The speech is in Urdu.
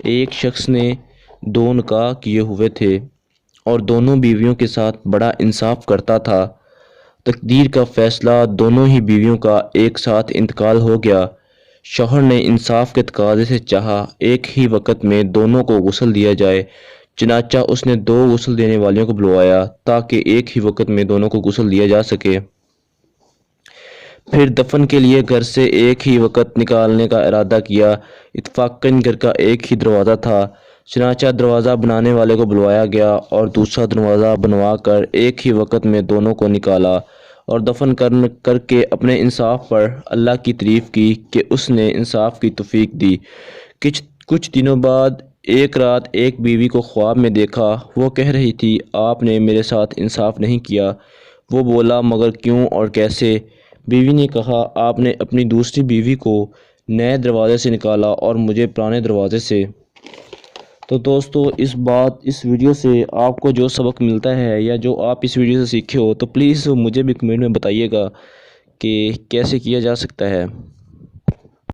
ایک شخص نے دو نکاح کیے ہوئے تھے اور دونوں بیویوں کے ساتھ بڑا انصاف کرتا تھا۔ تقدیر کا فیصلہ، دونوں ہی بیویوں کا ایک ساتھ انتقال ہو گیا۔ شوہر نے انصاف کے تقاضے سے چاہا ایک ہی وقت میں دونوں کو غسل دیا جائے، چنانچہ اس نے دو غسل دینے والیوں کو بلوایا تاکہ ایک ہی وقت میں دونوں کو غسل دیا جا سکے۔ پھر دفن کے لیے گھر سے ایک ہی وقت نکالنے کا ارادہ کیا۔ اتفاقاً گھر کا ایک ہی دروازہ تھا، چنانچہ دروازہ بنانے والے کو بلوایا گیا اور دوسرا دروازہ بنوا کر ایک ہی وقت میں دونوں کو نکالا اور دفن کر کے اپنے انصاف پر اللہ کی تعریف کی کہ اس نے انصاف کی توفیق دی۔ کچھ دنوں بعد ایک رات ایک بیوی کو خواب میں دیکھا، وہ کہہ رہی تھی، آپ نے میرے ساتھ انصاف نہیں کیا۔ وہ بولا، مگر کیوں اور کیسے؟ بیوی نے کہا، آپ نے اپنی دوسری بیوی کو نئے دروازے سے نکالا اور مجھے پرانے دروازے سے۔ تو دوستو، اس ویڈیو سے آپ کو جو سبق ملتا ہے یا جو آپ اس ویڈیو سے سیکھے ہو تو پلیز مجھے بھی کمنٹ میں بتائیے گا کہ کیسے کیا جا سکتا ہے۔